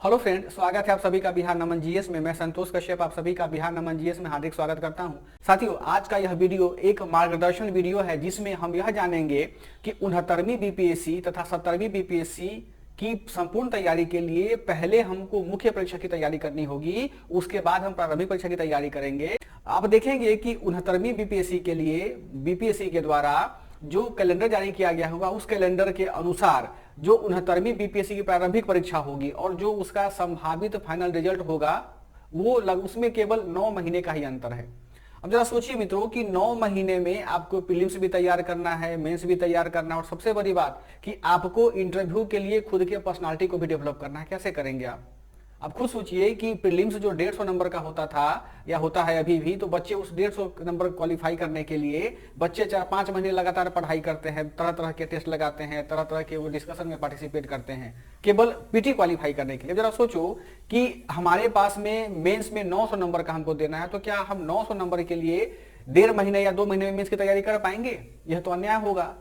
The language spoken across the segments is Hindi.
हेलो फ्रेंड, स्वागत है आप सभी का बिहार नमन जीएस में। मैं संतोष कश्यप आप सभी का बिहार नमन जीएस में हार्दिक स्वागत करता हूं। साथियों, आज का यह वीडियो एक मार्गदर्शन वीडियो है जिसमें हम यह जानेंगे कि 69वीं बीपीएससी तथा 70वीं बीपीएससी की संपूर्ण तैयारी के लिए पहले हमको मुख्य परीक्षा की तैयारी करनी होगी, उसके बाद हम प्रारंभिक परीक्षा की तैयारी करेंगे। आप देखेंगे कि 69वीं बीपीएससी के लिए बीपीएससी के द्वारा जो कैलेंडर जारी किया गया होगा उस कैलेंडर के अनुसार जो 69वीं बीपीएससी की प्रारंभिक परीक्षा होगी और जो उसका संभावित फाइनल रिजल्ट होगा वो उसमें केवल 9 महीने का ही अंतर है। अब जरा सोचिए मित्रों कि 9 महीने में आपको प्रीलिम्स भी तैयार करना है, मेंस भी तैयार करना है और सबसे बड़ी बात कि आपको इंटरव्यू के लिए खुद के पर्सनालिटी को भी डेवलप करना है। कैसे करेंगे आप खुद सोचिए कि प्रीलिम्स जो 150 नंबर का होता था या होता है अभी भी, तो बच्चे उस 150 नंबर क्वालिफाई करने के लिए बच्चे 4-5 महीने लगातार पढ़ाई करते हैं, तरह तरह के टेस्ट लगाते हैं, तरह तरह के वो डिस्कशन में पार्टिसिपेट करते हैं केवल पीटी क्वालिफाई करने के लिए। जरा सोचो कि हमारे पास में मेंस में 900 नंबर का हमको देना है, तो क्या हम 900 नंबर के लिए 1.5 महीने या 2 महीने में मेंस की तैयारी कर पाएंगे? यह तो अन्याय होगा।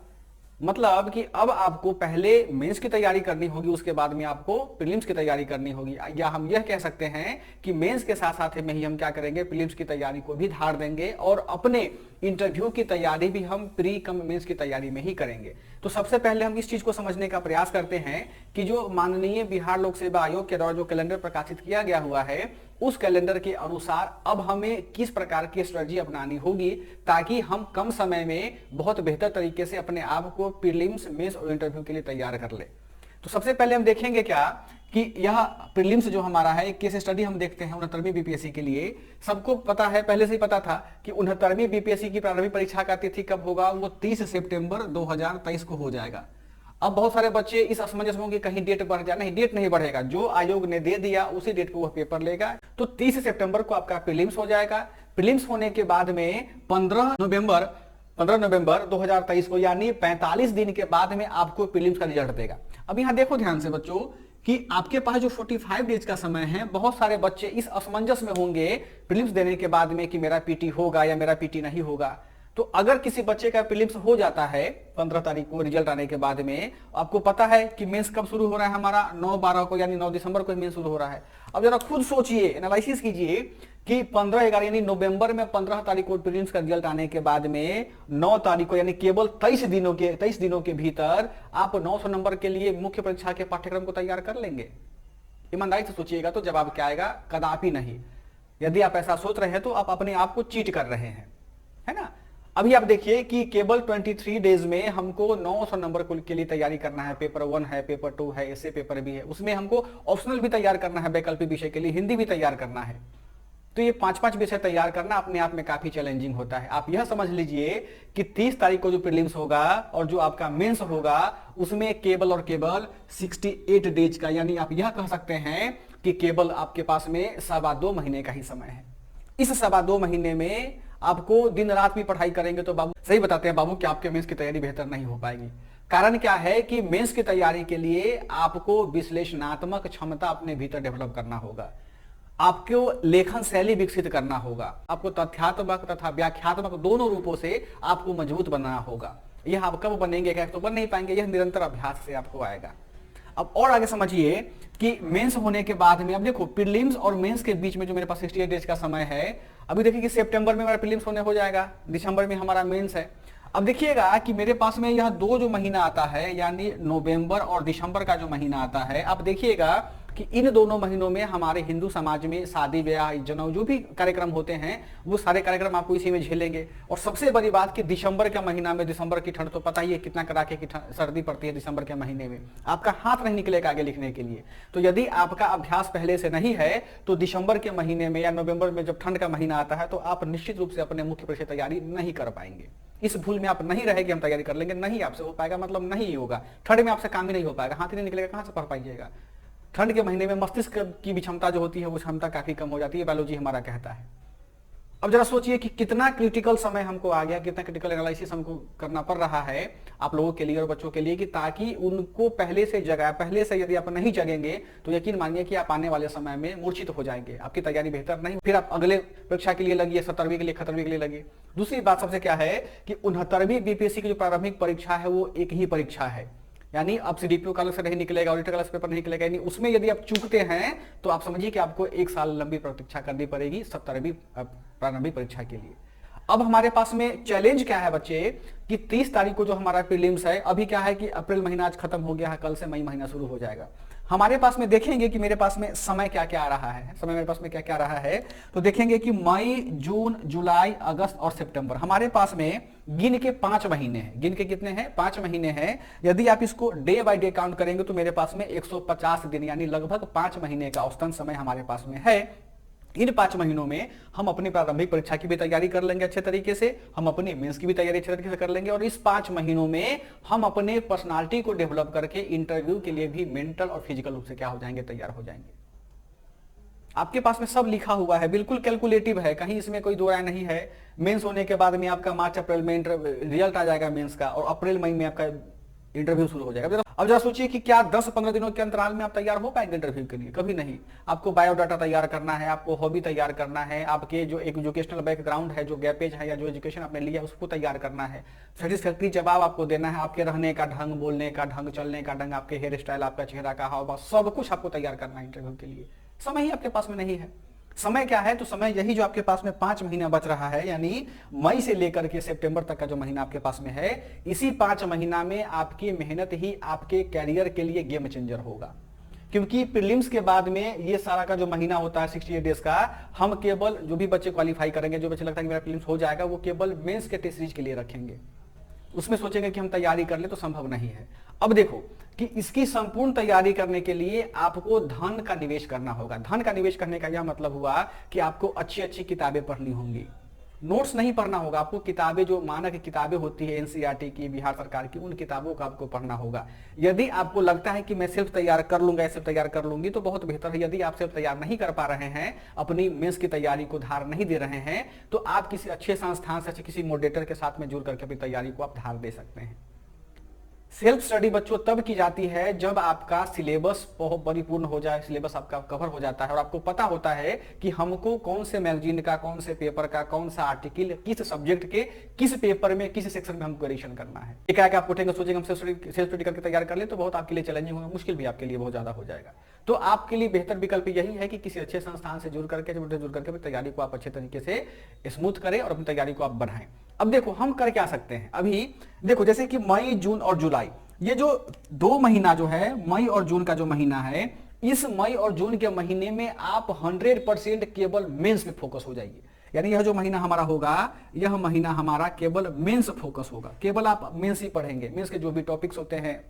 मतलब कि अब आपको पहले मेंस की तैयारी करनी होगी, उसके बाद में आपको प्रीलिम्स की तैयारी करनी होगी। या हम यह कह सकते हैं कि मेंस के साथ साथ में ही हम क्या करेंगे, प्रीलिम्स की तैयारी को भी धार देंगे और अपने इंटरव्यू की तैयारी भी हम प्री कम मेंस की तैयारी में ही करेंगे। तो सबसे पहले हम इस चीज को समझने का प्रयास करते हैं कि जो माननीय बिहार लोक सेवा आयोग के द्वारा जो कैलेंडर प्रकाशित किया गया हुआ है उस कैलेंडर के अनुसार अब हमें किस प्रकार की स्ट्रेटजी अपनानी होगी ताकि हम कम समय में बहुत बेहतर तरीके से अपने आप को प्रीलिम्स, मेंस और इंटरव्यू के लिए तैयार कर ले। तो सबसे पहले हम देखेंगे क्या कि यह प्रीलिम्स जो हमारा है केस स्टडी हम देखते हैं 69वीं बीपीएससी के लिए। सबको पता है, पहले से ही पता था कि 69वीं बीपीएससी की प्रारंभिक परीक्षा का तिथि कब होगा, वो 30 सितंबर 2023 को हो जाएगा। अब बहुत सारे बच्चे इस असमंजस में होंगे कहीं डेट बढ़ जाए। नहीं, डेट नहीं बढ़ेगा, जो आयोग ने दे दिया उसी डेट को वह पेपर लेगा। तो 30 सितंबर को आपका प्रीलिम्स हो जाएगा। प्रीलिम्स होने के बाद में 15 नवंबर 2023 को यानी 45 दिन के बाद में आपको प्रीलिम्स का रिजल्ट देगा। अब यहां देखो ध्यान से बच्चों कि आपके पास जो 45 डेज का समय है, बहुत सारे बच्चे इस असमंजस में होंगे प्रीलिम्स देने के बाद में कि मेरा पीटी होगा या मेरा पीटी नहीं होगा। तो अगर किसी बच्चे का प्रीलिम्स हो जाता है 15 तारीख को रिजल्ट आने के बाद में, आपको पता है कि मेंस कब शुरू हो रहा है हमारा 9/12 को यानी 9 दिसंबर को मेंस शुरू हो रहा है। अब जरा खुद सोचिए, एनालिसिस कीजिए कि 15/11 यानी नवंबर में 15 तारीख को प्रीलिम्स का रिजल्ट आने के बाद में 9 तारीख को यानी केवल 23 दिनों के भीतर आप 900 नंबर के लिए मुख्य परीक्षा के पाठ्यक्रम को तैयार कर लेंगे। ईमानदारी से सोचिएगा तो जवाब क्या आएगा? कदापि नहीं। यदि आप ऐसा सोच रहे हैं तो आप अपने आप को चीट कर रहे हैं, है ना। अभी आप देखिए कि केवल 23 डेज में हमको 900 नंबर के लिए तैयारी करना है। पेपर 1 है, पेपर 2 है, ऐसे पेपर भी है, उसमें हमको ऑप्शनल भी तैयार करना है, वैकल्पिक विषय के लिए हिंदी भी तैयार करना है। तो ये 5-5 विषय तैयार करना अपने आप में काफी चैलेंजिंग होता है। आप यह समझ लीजिए कि 30 तारीख को जो प्रीलिम्स होगा और जो आपका मेंस होगा उसमें केवल और केवल 68 डेज का, यानी आप यह कह सकते हैं कि केवल आपके पास में 2.25 महीने का ही समय है। इस 2.25 महीने में आपको दिन रात भी पढ़ाई करेंगे तो बाबू सही बताते हैं बाबू कि आपके मेंस की तैयारी बेहतर नहीं हो पाएगी। कारण क्या है कि मेंस की तैयारी के लिए आपको विश्लेषणात्मक क्षमता अपने भीतर डेवलप करना होगा, आपको लेखन शैली विकसित करना होगा, आपको तथ्यात्मक तथा व्याख्यात्मक दोनों रूपों से आपको मजबूत बनना होगा। यह आप कब बनेंगे? क्या तो बन नहीं पाएंगे, यह निरंतर अभ्यास से आपको आएगा। अब और आगे समझिए कि मेंस होने के बाद में अब देखो प्रीलिम्स और मेंस के बीच में जो मेरे पास 68 डेज का समय है, अभी देखिए कि सितंबर में हमारा प्रीलिम्स होने जाएगा, दिसंबर में हमारा मेंस है। अब देखिएगा कि मेरे पास में यह 2 जो महीना आता है यानी नवंबर और दिसंबर का जो महीना आता है, आप देखिएगा कि इन दोनों महीनों में हमारे हिंदू समाज में शादी ब्याह जनेऊ जो भी कार्यक्रम होते हैं वो सारे कार्यक्रम आपको इसी में झेलेंगे। और सबसे बड़ी बात कि दिसंबर के महीना में, दिसंबर की ठंड तो पता ही है कितना कड़ाके की सर्दी पड़ती है दिसंबर के महीने में, आपका हाथ नहीं निकलेगा आगे लिखने के लिए। तो यदि आपका अभ्यास पहले से नहीं है तो दिसंबर के महीने में या नवंबर में जब ठंड का महीना आता है तो आप निश्चित रूप से अपने मुख्य परीक्षा तैयारी नहीं कर पाएंगे। इस भूल में आप नहीं रहेंगे हम तैयारी कर लेंगे, नहीं आपसे हो पाएगा, मतलब नहीं होगा। ठंड में आपसे काम ही नहीं हो पाएगा, हाथ ही नहीं निकलेगा, कहां से पढ़ पाइएगा। ठंड के महीने में मस्तिष्क की भी क्षमता जो होती है वो क्षमता काफी कम हो जाती है, बायोलॉजी हमारा कहता है। अब जरा सोचिए कि कितना क्रिटिकल समय हमको आ गया, कितना क्रिटिकल एनालिसिस हमको करना पड़ रहा है आप लोगों के लिए और बच्चों के लिए, कि ताकि उनको पहले से जगह, पहले से यदि आप नहीं जगेंगे तो यकीन मानिए कि आप आने वाले समय में मूर्छित हो जाएंगे, आपकी तैयारी बेहतर नहीं, फिर आप अगले परीक्षा के लिए लगिए, 70वीं के लिए, 71वीं के लिए लगिए। दूसरी बात सबसे क्या है कि 69वीं बीपीएससी की जो प्रारंभिक परीक्षा है वो एक ही परीक्षा है, यानी अब सीडीपीओ का अलग से नहीं निकलेगा, ऑडिटर का अलग से पेपर नहीं निकलेगा, यानी उसमें यदि आप चूकते हैं तो आप समझिए कि आपको 1 साल लंबी प्रतीक्षा करनी पड़ेगी 70वीं प्रारंभिक परीक्षा के लिए। अब हमारे पास में चैलेंज क्या है बच्चे कि 30 तारीख को जो हमारा प्रीलिम्स है, अभी क्या है कि अप्रैल महीना आज खत्म हो गया है, कल से मई महीना शुरू हो जाएगा। हमारे पास में देखेंगे कि मेरे पास में समय क्या क्या आ रहा है, समय मेरे पास में क्या क्या आ रहा है, तो देखेंगे कि मई, जून, जुलाई, अगस्त और सितंबर हमारे पास में गिन के 5 महीने हैं। गिन के कितने हैं? 5 महीने हैं। यदि आप इसको डे बाय डे काउंट करेंगे तो मेरे पास में 150 दिन यानी लगभग 5 महीने का औसतन समय हमारे पास में है। इन 5 महीनों में हम अपनी प्रारंभिक परीक्षा की भी तैयारी कर लेंगे अच्छे तरीके से, हम अपनी मेंस की भी तैयारी अच्छे तरीके से कर लेंगे, और इस 5 महीनों में हम अपने पर्सनालिटी को डेवलप करके इंटरव्यू के लिए भी मेंटल और फिजिकल रूप से क्या हो जाएंगे, तैयार हो जाएंगे। आपके पास में सब लिखा हुआ है, बिल्कुल कैलकुलेटिव है, कहीं इसमें कोई दो राय नहीं है। मेंस होने के बाद में आपका मार्च अप्रैल में रिजल्ट आ जाएगा मेंस का, और अप्रैल मई में आपका इंटरव्यू शुरू हो जाएगा। अब जरा सोचिए कि क्या 10-15 दिनों के अंतराल में आप तैयार हो पाएंगे इंटरव्यू के लिए? कभी नहीं। आपको बायोडाटा तैयार करना है, आपको हॉबी तैयार करना है, आपके जो एजुकेशनल बैकग्राउंड है, जो गैपेज है या जो एजुकेशन आपने लिया है उसको तैयार करना है, सेटिस्फैक्टरी जवाब आपको देना है, आपके रहने का ढंग, बोलने का ढंग, चलने का ढंग, आपके हेयर स्टाइल, आपका चेहरा का हाव भाव, सब कुछ आपको तैयार करना है इंटरव्यू के लिए। समय ही आपके पास में नहीं है। समय क्या है? तो समय यही जो आपके पास में 5 महीना बच रहा है, यानी मई से लेकर के सितंबर तक का जो महीना आपके पास में है, इसी 5 महीना में आपकी मेहनत ही आपके कैरियर के लिए गेम चेंजर होगा। क्योंकि प्रीलिम्स के बाद में ये सारा का जो महीना होता है 68 डेज का, हम केवल जो भी बच्चे क्वालिफाई करेंगे, जो बच्चे लगता है कि मेरा प्रीलिम्स हो जाएगा, वो केवल मेंस के टेस्ट सीरीज के लिए रखेंगे। उसमें सोचेंगे कि हम तैयारी कर ले, तो संभव नहीं है। अब देखो कि इसकी संपूर्ण तैयारी करने के लिए आपको धन का निवेश करना होगा। धन का निवेश करने का यह मतलब हुआ कि आपको अच्छी अच्छी किताबें पढ़नी होंगी, नोट्स नहीं पढ़ना होगा आपको। किताबें जो मानक किताबें होती है एनसीईआरटी की, बिहार सरकार की, उन किताबों का आपको पढ़ना होगा। यदि आपको लगता है कि मैं सेल्फ तैयार कर लूंगा, सेल्फ तैयार कर लूंगी, तो बहुत बेहतर है। यदि आप सेल्फ तैयार नहीं कर पा रहे हैं, अपनी मेंस की तैयारी को धार नहीं दे रहे हैं, तो आप किसी अच्छे संस्थान से, किसी मॉडरेटर के साथ में जुड़ करके अपनी तैयारी को आप धार दे सकते हैं। सेल्फ स्टडी बच्चों तब की जाती है जब आपका सिलेबस बहुत परिपूर्ण हो जाए, सिलेबस आपका कवर हो जाता है और आपको पता होता है कि हमको कौन से मैगजीन का, कौन से पेपर का, कौन सा आर्टिकल, किस सब्जेक्ट के किस पेपर में, किस सेक्शन में हमको एडिशन करना है। एक है कि आप उठेंगे सोचेंगे हम सेल्फ स्टडी करके तैयार कर ले, तो बहुत आपके लिए चैलेंजिंग होगा, मुश्किल भी आपके लिए बहुत ज्यादा हो जाएगा। तो आपके लिए बेहतर विकल्प यही है कि किसी अच्छे संस्थान से जुड़ करके अपनी तैयारी को आप अच्छे तरीके से स्मूथ करें और अपनी तैयारी को आप बढ़ाएं। अब देखो हम कर क्या सकते हैं। अभी देखो जैसे कि मई, जून और जुलाई, ये जो 2 महीना जो है, मई और जून का जो महीना है, इस मई और जून के महीने में आप 100% केवल मेंस पे फोकस हो जाइए। यानी यह जो महीना हमारा होगा, यह महीना हमारा केवल मेंस फोकस होगा। केवल आप मेंस ही पढ़ेंगे, मेंस के जो भी टॉपिक्स होते हैं,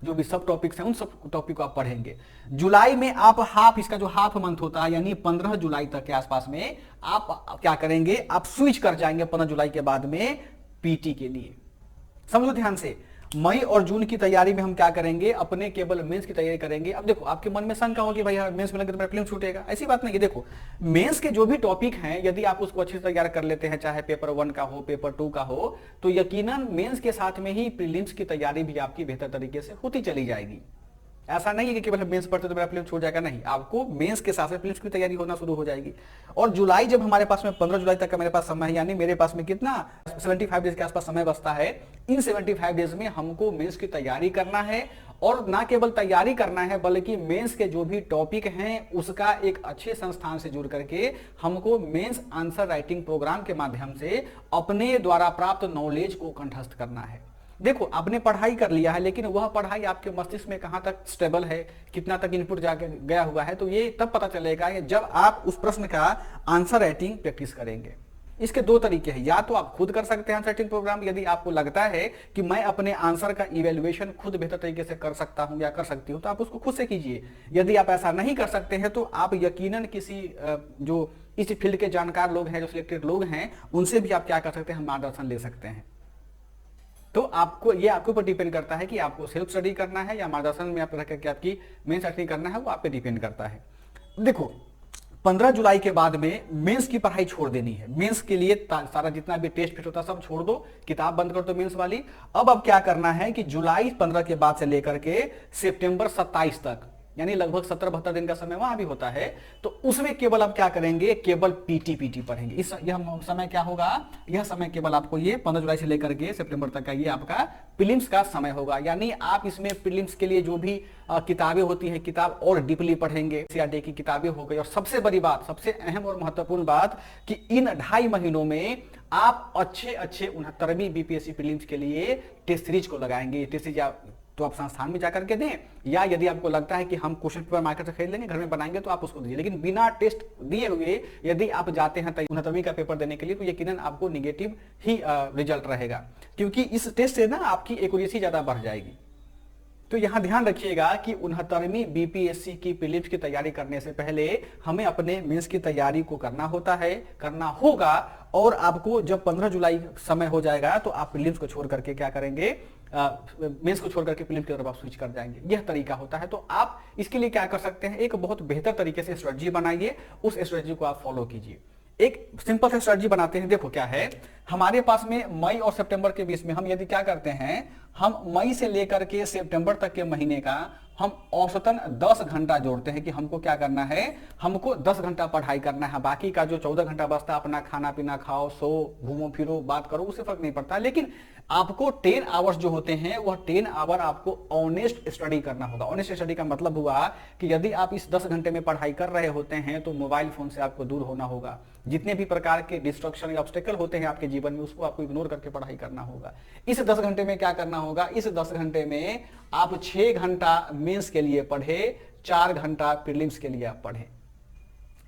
जो भी सब टॉपिक्स हैं, उन सब टॉपिक को आप पढ़ेंगे। जुलाई में आप हाफ, इसका जो हाफ मंथ होता है, यानी 15 जुलाई तक के आसपास में आप क्या करेंगे, आप स्विच कर जाएंगे 15 जुलाई के बाद में पीटी के लिए। समझो ध्यान से, मई और जून की तैयारी में हम क्या करेंगे, अपने केवल मेंस की तैयारी करेंगे। अब देखो आपके मन में शंका होगी भाई मेंस में लगे तो मेरा प्रीलिम्स छूटेगा, ऐसी बात नहीं है। देखो मेंस के जो भी टॉपिक हैं, यदि आप उसको अच्छे से तैयार कर लेते हैं, चाहे पेपर 1 का हो, पेपर 2 का हो, तो यकीनन मेंस के साथ में ही प्रीलिम्स की तैयारी भी आपकी बेहतर तरीके से होती चली जाएगी। ऐसा नहीं है कि केवल मेंस पढ़ते तो मेरा प्रीलिम्स छूट जाएगा, नहीं, आपको मेंस के साथ में प्रीलिम्स की तैयारी होना शुरू हो जाएगी। और जुलाई जब हमारे पास में 15 जुलाई तक का मेरे पास समय है, यानी मेरे पास में कितना 75 डेज के आसपास समय बचता है। इन 75 डेज में हमको मेंस की तैयारी करना है, और ना केवल तैयारी करना है बल्कि मेंस के जो भी टॉपिक हैं उसका एक अच्छे संस्थान से जुड़ करके हमको मेंस आंसर राइटिंग प्रोग्राम के माध्यम से अपने द्वारा प्राप्त नॉलेज को कंठस्थ करना है। देखो आपने पढ़ाई कर लिया है, लेकिन वह पढ़ाई आपके मस्तिष्क में कहां तक स्टेबल है, कितना तक इनपुट जाके गया हुआ है, तो ये तब पता चलेगा जब आप उस प्रश्न का आंसर राइटिंग प्रैक्टिस करेंगे। इसके 2 तरीके हैं, या तो आप खुद कर सकते हैं आंसर राइटिंग प्रोग्राम, यदि आपको लगता है कि मैं अपने आंसर का इवेल्युएशन खुद बेहतर तरीके से कर सकता हूं या कर सकती हूं, तो आप उसको खुद से कीजिए। यदि आप ऐसा नहीं कर सकते हैं तो आप यकीनन किसी जो इस फील्ड के जानकार लोग हैं, जो सिलेक्टेड लोग हैं, उनसे भी आप क्या कर सकते हैं, मार्गदर्शन ले सकते हैं। तो आपको ये आपके ऊपर डिपेंड करता है कि आपको सेल्फ स्टडी करना है या मार्गदर्शन में आप रह करके आपकी मेंस स्टडी करना है, वो आप पे डिपेंड करता है। देखो 15 जुलाई के बाद में मेंस की पढ़ाई छोड़ देनी है। मेंस के लिए सारा जितना भी टेस्ट फिट होता है सब छोड़ दो, किताब बंद कर दो मेंस वाली। अब क्या करना है कि जुलाई 15 के बाद से लेकर के सितंबर 27 तक यानी लगभग 17-72 दिन का समय वहां भी होता है। तो उसमें केवल आप क्या करेंगे, केवल पीटी पढ़ेंगे। इस यह समय क्या होगा, यह समय केवल आपको ये 15 जुलाई से लेकर के सितंबर तक का ये आपका प्रीलिम्स का समय होगा। यानी आप इसमें प्रीलिम्स के लिए जो भी किताबें होती हैं, किताब और डीपली पढ़ेंगे। सीआरटी की किताबें हो गई, और सबसे बड़ी बात, सबसे अहम और महत्वपूर्ण बात कि इन 2.5 महीनों में आप अच्छे 69वीं बीपीएससी प्रीलिम्स के लिए टेस्ट सीरीज को लगाएंगे। टेस्ट सीरीज तो आप संस्थान में जाकर के दें, या यदि आपको लगता है कि हम क्वेश्चन पेपर मार्केट से खरीद लेंगे, घर में बनाएंगे, तो आप उसको दीजिए। लेकिन बिना टेस्ट दिए हुए यदि आप जाते हैं 69वीं का पेपर देने के लिए, तो यकीनन आपको निगेटिव ही रिजल्ट रहेगा, क्योंकि इस टेस्ट से ना आपकी एक्यूरेसी ज्यादा बढ़ जाएगी। तो यहां ध्यान रखिएगा कि 69वीं बीपीएससी की प्रीलिम्स की तैयारी करने से पहले हमें अपने मेंस की तैयारी को करना होगा। और आपको जब 15 जुलाई समय हो जाएगा तो आप प्रीलिम्स को छोड़ करके क्या करेंगे, मेंस को छोड़ करके प्रीलिम्स की तरफ आप स्विच कर जाएंगे। यह तरीका होता है। तो आप इसके लिए क्या कर सकते हैं, एक बहुत बेहतर तरीके से स्ट्रेटजी बनाइए, उस स्ट्रेटजी को आप फॉलो कीजिए। एक सिंपल सा स्ट्रेटजी बनाते हैं। देखो क्या है, हमारे पास में मई और सितंबर के बीच में हम यदि क्या करते हैं, हम मई से लेकर के सितंबर तक के महीने का हम औसतन 10 घंटा जोड़ते हैं कि हमको क्या करना है, हमको 10 घंटा पढ़ाई करना है। बाकी का जो 14 घंटा बचता, अपना खाना पीना खाओ, सो, घूमो फिरो, बात करो, उससे फर्क नहीं पड़ता। लेकिन आपको 10 आवर्स जो होते हैं, वह 10 आवर आपको ऑनेस्ट स्टडी करना होगा। ऑनेस्ट स्टडी का मतलब हुआ कि यदि आप इस 10 घंटे में पढ़ाई कर रहे होते हैं तो मोबाइल फोन से आपको दूर होना होगा। जितने भी प्रकार के डिस्ट्रक्शन या ऑब्स्टेकल होते हैं आपके जीवन में, उसको आपको इग्नोर करके पढ़ाई करना होगा। इस 10 घंटे में क्या करना होगा, इस 10 घंटे में आप 6 घंटा मेंस के लिए पढ़े, 4 घंटा प्रीलिम्स के लिए आप पढ़े।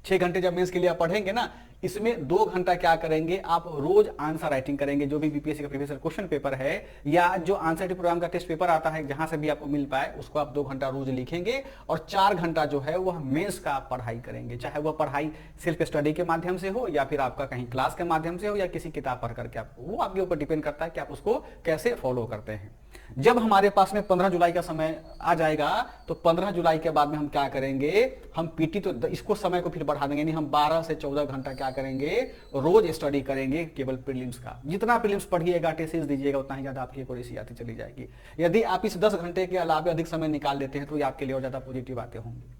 6 घंटे जब मेंस के लिए आप पढ़ेंगे ना, इसमें 2 घंटा क्या करेंगे, आप रोज आंसर राइटिंग करेंगे। जो भी बीपीएससी का प्रीवियस क्वेश्चन पेपर है या जो आंसर राइटिंग प्रोग्राम का टेस्ट पेपर आता है, जहां से भी आपको मिल पाए, उसको आप 2 घंटा रोज लिखेंगे। और 4 घंटा जो है वह मेंस का आप पढ़ाई करेंगे। चाहे वह पढ़ाई सेल्फ स्टडी के माध्यम से हो, या फिर आपका कहीं क्लास के माध्यम से हो, या किसी किताब पढ़ करके आपको, वो आपके ऊपर डिपेंड करता है कि आप उसको कैसे फॉलो करते हैं। जब हमारे पास में 15 जुलाई का समय आ जाएगा, तो 15 जुलाई के बाद में हम क्या करेंगे, हम पीटी तो इसको समय को फिर बढ़ा देंगे, यानी हम 12 से 14 घंटा क्या करेंगे, रोज स्टडी करेंगे केवल प्रीलिम्स का। जितना प्रीलिम्स पढ़िएगा, टेस्ट दीजिएगा, उतना ही ज्यादा आपकी एक्यूरेसी आती चली जाएगी। यदि आप इस 10 घंटे के अलावा अधिक समय निकाल देते हैं तो ये आपके लिए और ज्यादा पॉजिटिव बातें होंगी।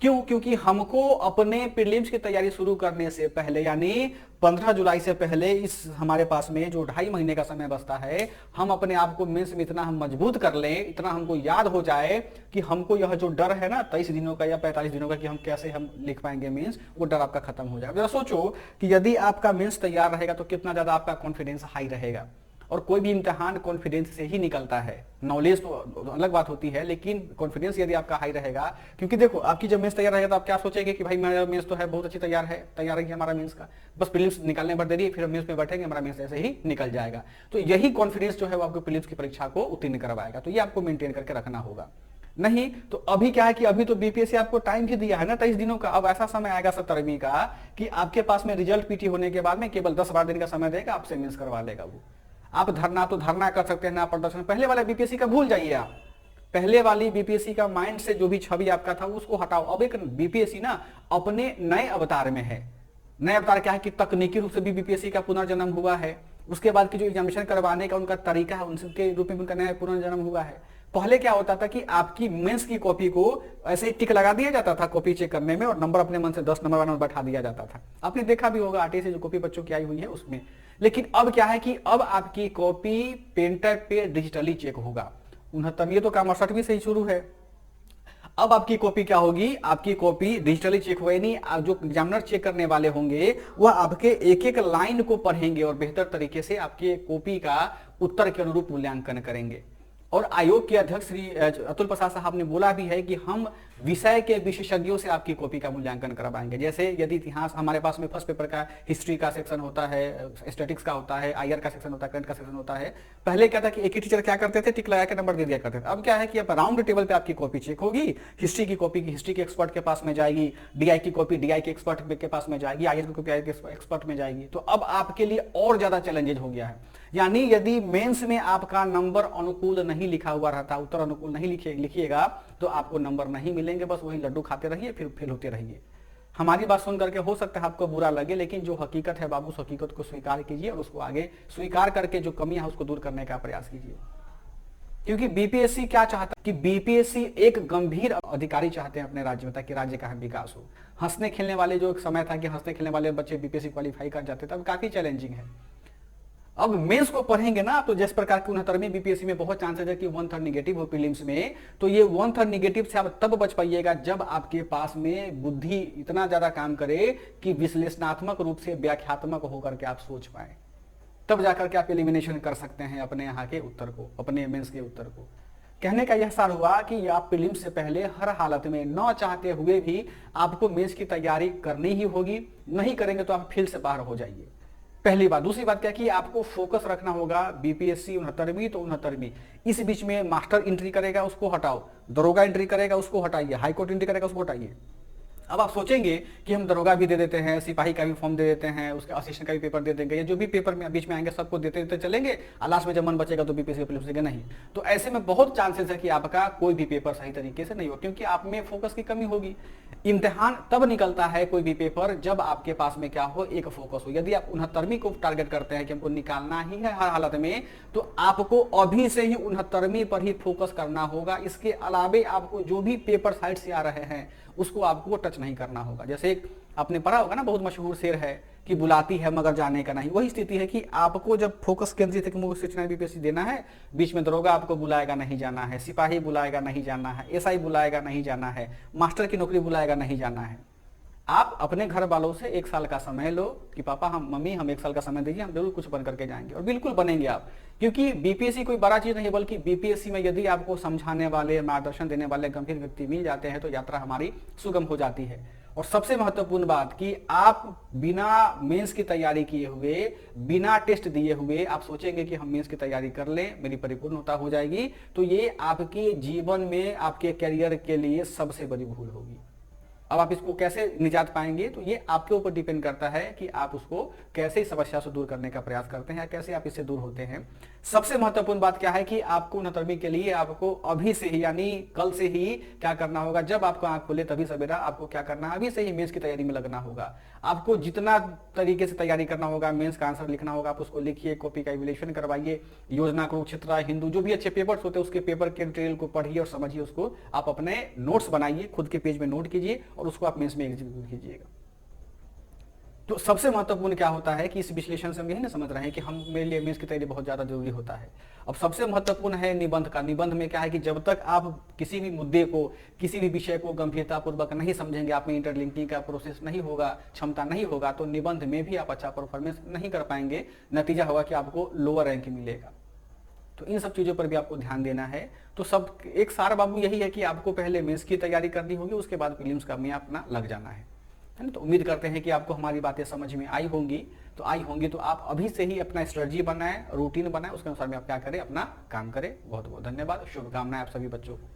क्यों? क्योंकि हमको अपने प्रीलिम्स की तैयारी शुरू करने से पहले, यानी 15 जुलाई से पहले, इस हमारे पास में जो 2.5 महीने का समय बचता है, हम अपने आप को मेंस में इतना हम मजबूत कर लें, इतना हमको याद हो जाए कि हमको यह जो डर है ना 23 दिनों का या 45 दिनों का कि हम कैसे हम लिख पाएंगे मेंस, वो डर आपका खत्म हो जाएगा। जरा सोचो कि यदि आपका मेंस तैयार रहेगा तो कितना ज्यादा आपका कॉन्फिडेंस हाई रहेगा। और कोई भी इम्तिहान कॉन्फिडेंस से ही निकलता है। नॉलेज तो अलग बात होती है, लेकिन कॉन्फिडेंस यदि आपका हाई रहेगा, क्योंकि देखो आपकी जब मेंस तैयार रहेगा तो आप क्या सोचेंगे कि भाई मेरा मेंस तो है बहुत अच्छी तैयार है हमारा मेंस का, बस प्रीलिम्स निकालने भर देरी, फिर मेंस में बैठेंगे, हमारा मेंस ऐसे ही निकल जाएगा। तो यही कॉन्फिडेंस जो है वो आपको प्रीलिम्स की परीक्षा को उत्तीर्ण करवाएगा। तो ये आपको मेंटेन करके रखना होगा। नहीं तो अभी क्या है कि अभी तो बीपीएससी आपको टाइम भी दिया है ना 23 दिनों का। अब ऐसा समय आएगा 17वीं का कि आपके पास में रिजल्ट पीटी होने के बाद में केवल 10-12 दिन का समय देगा, आपसे मेंस करवा लेगा वो। आप धरना कर सकते हैं ना, प्रदर्शन। पहले वाला बीपीएससी का भूल जाइए आप, पहले वाली बीपीएससी का माइंड से जो भी छवि आपका था उसको हटाओ। अब एक बीपीएससी ना अपने नए अवतार में है। नए अवतार क्या है कि तकनीकी रूप से भी बीपीएससी का पुनर्जन्म हुआ है। उसके बाद की जो एग्जामिनेशन करवाने का उनका तरीका है, उनके रूप में उनका नया पुनर्जन्म हुआ है। पहले क्या होता था कि आपकी मेंस की कॉपी को ऐसे ही टिक लगा दिया जाता था कॉपी चेक करने में, और नंबर अपने मन से 10 नंबर वाला बैठा दिया जाता था। आपने देखा भी होगा आरटीआई से जो कॉपी बच्चों की आई हुई है उसमें। लेकिन अब क्या है कि अब आपकी कॉपी पेंटर पे डिजिटली चेक होगा। 69 तो काम 68वीं से ही शुरू है। अब आपकी कॉपी क्या होगी, आपकी कॉपी डिजिटली चेक हुई नहीं, जो एग्जामिनर चेक करने वाले होंगे वह आपके एक एक लाइन को पढ़ेंगे और बेहतर तरीके से आपके कॉपी का उत्तर के अनुरूप मूल्यांकन करेंगे। और आयोग के अध्यक्ष श्री अतुल प्रसाद साहब ने बोला भी है कि हम विषय के विशेषज्ञों से आपकी कॉपी का मूल्यांकन करवाएंगे। जैसे यदि इतिहास, हमारे पास में फर्स्ट पेपर का हिस्ट्री का सेक्शन होता है, स्टैटिक्स का होता है, आईआर का सेक्शन होता है, करंट का सेक्शन होता है। पहले क्या था कि एक ही टीचर क्या करते थे, टिक लगा के नंबर दे दिया करते थे। अब क्या है कि अब राउंड टेबल पे आपकी कॉपी चेक होगी। हिस्ट्री की कॉपी हिस्ट्री के एक्सपर्ट के पास में जाएगी, डीआई की कॉपी डीआई के एक्सपर्ट के पास में जाएगी, आईआर की कॉपी आईआर के एक्सपर्ट में जाएगी। तो अब आपके लिए और ज्यादा चैलेंजेज हो गया है। यानी यदि मेंस में आपका नंबर अनुकूल नहीं लिखा हुआ रहता, उत्तर अनुकूल नहीं लिखिएगा, तो आपको नंबर नहीं मिलेंगे। बस वही लड्डू खाते रहिए, फिर फेल होते रहिए। हमारी बात सुन करके हो सकता है आपको बुरा लगे, लेकिन जो हकीकत है बाबू, उस हकीकत को स्वीकार कीजिए और उसको आगे स्वीकार करके जो कमियां है उसको दूर करने का प्रयास कीजिए। क्योंकि बीपीएससी क्या चाहता है कि बीपीएससी एक गंभीर अधिकारी चाहते हैं अपने राज्य में, ताकि राज्य का विकास हो। हंसने खेलने वाले जो एक समय था कि हंसने खेलने वाले बच्चे बीपीएससी क्वालिफाई कर जाते थे, अब काफी चैलेंजिंग है। अब मेंस को पढ़ेंगे ना तो जिस प्रकार की 69वीं बीपीएससी में बहुत चांसेस है कि 1/3 निगेटिव हो प्रीलिम्स में, तो ये 1/3 निगेटिव से आप तब बच पाइएगा जब आपके पास में बुद्धि इतना ज्यादा काम करे कि विश्लेषणात्मक रूप से व्याख्यात्मक होकर के आप सोच पाए, तब जाकर के आप एलिमिनेशन कर सकते हैं अपने यहाँ के उत्तर को, अपने मेंस के उत्तर को। कहने का यह सार हुआ कि आप प्रीलिम्स से पहले हर हालत में न चाहते हुए भी आपको मेंस की तैयारी करनी ही होगी, नहीं करेंगे तो आप फील्ड से बाहर हो जाइए, पहली बात। दूसरी बात क्या कि आपको फोकस रखना होगा बीपीएससी 69वीं तो 69वीं, इस बीच में मास्टर एंट्री करेगा उसको हटाओ, दरोगा एंट्री करेगा उसको हटाइए, हाईकोर्ट एंट्री करेगा उसको हटाइए। अब आप सोचेंगे कि हम दरोगा भी दे देते हैं, सिपाही का भी फॉर्म दे देते हैं, उसके असिस्टेंट का भी पेपर दे देंगे, या जो भी पेपर में बीच में आएंगे सबको देते देते चलेंगे, लास्ट में जब मन बचेगा तो बीपीएससी प्रीलिम्स देंगे, नहीं। तो ऐसे में बहुत चांसेस है कि आपका कोई भी पेपर सही तरीके से नहीं हो, क्योंकि आप में फोकस की कमी होगी। इम्तिहान तब निकलता है कोई भी पेपर जब आपके पास में क्या हो, एक फोकस हो। यदि आप 69वीं को टारगेट करते हैं कि हमको निकालना ही है हर हालत में, तो आपको अभी से ही 69वीं पर ही फोकस करना होगा। इसके अलावे आपको जो भी पेपर साइड से आ रहे हैं उसको आपको टच नहीं करना होगा। जैसे एक आपने पढ़ा होगा ना, बहुत मशहूर शेर है कि बुलाती है मगर जाने का नहीं। वही स्थिति है कि आपको जब फोकस केंद्रित है कि मुझे 69 बीपीएससी देना है, बीच में दरोगा आपको बुलाएगा नहीं जाना है, सिपाही बुलाएगा नहीं जाना है, एसआई बुलाएगा नहीं जाना है, मास्टर की नौकरी बुलाएगा नहीं जाना है। आप अपने घर वालों से 1 साल का समय लो कि पापा हम मम्मी हम 1 साल का समय दीजिए, हम जरूर कुछ बन करके जाएंगे, और बिल्कुल बनेंगे आप। क्योंकि बीपीएससी कोई बड़ा चीज नहीं, बल्कि बीपीएससी में यदि आपको समझाने वाले, मार्गदर्शन देने वाले गंभीर व्यक्ति मिल जाते हैं तो यात्रा हमारी सुगम हो जाती है। और सबसे महत्वपूर्ण बात कि आप बिना मेंस की तैयारी किए हुए, बिना टेस्ट दिए हुए आप सोचेंगे कि हम मेंस की तैयारी कर लें, मेरी परिपूर्णता हो जाएगी, तो ये आपके जीवन में, आपके करियर के लिए सबसे बड़ी भूल होगी। अब आप इसको कैसे निजात पाएंगे, तो ये आपके ऊपर डिपेंड करता है कि आप उसको कैसे इस समस्या से दूर करने का प्रयास करते हैं, या कैसे आप इससे दूर होते हैं। सबसे महत्वपूर्ण बात क्या है कि आपको 69वीं के लिए आपको अभी से ही, यानी कल से ही क्या करना होगा, जब आपको आंख खुले तभी सवेरा आपको क्या करना है, अभी से ही मेंस की तैयारी में लगना होगा। आपको जितना तरीके से तैयारी करना होगा, मेंस का आंसर लिखना होगा, आप उसको लिखिए, कॉपी का इवैल्यूएशन करवाइए, योजना, कुरुक्षेत्र, हिंदू, जो भी अच्छे पेपर्स होते हैं उसके पेपर के ट्रेल को पढ़िए और समझिए, उसको आप अपने नोट्स बनाइए, खुद के पेज में नोट कीजिए और उसको आप मेंस में एग्जीक्यूट कीजिएगा। तो सबसे महत्वपूर्ण क्या होता है कि इस विश्लेषण से हम यही ना समझ रहे हैं कि हम मेरे लिए मेंस की तैयारी बहुत ज्यादा जरूरी होता है। अब सबसे महत्वपूर्ण है निबंध का। निबंध में क्या है कि जब तक आप किसी भी मुद्दे को, किसी भी विषय को गंभीरतापूर्वक नहीं समझेंगे, आप में इंटरलिंकिंग का प्रोसेस नहीं होगा, क्षमता नहीं होगा, तो निबंध में भी आप अच्छा परफॉर्मेंस नहीं कर पाएंगे। नतीजा होगा कि आपको लोअर रैंक मिलेगा। तो इन सब चीजों पर भी आपको ध्यान देना है। तो सब एक सार बाबू यही है कि आपको पहले मेंस की तैयारी करनी होगी, उसके बाद प्रीलिम्स का में अपना लग जाना है ना। तो उम्मीद करते हैं कि आपको हमारी बातें समझ में आई होंगी। तो आप अभी से ही अपना स्ट्रेटजी बनाएं, रूटीन बनाएं, उसके अनुसार में आप क्या करें, अपना काम करें। बहुत बहुत धन्यवाद, शुभकामनाएं आप सभी बच्चों को।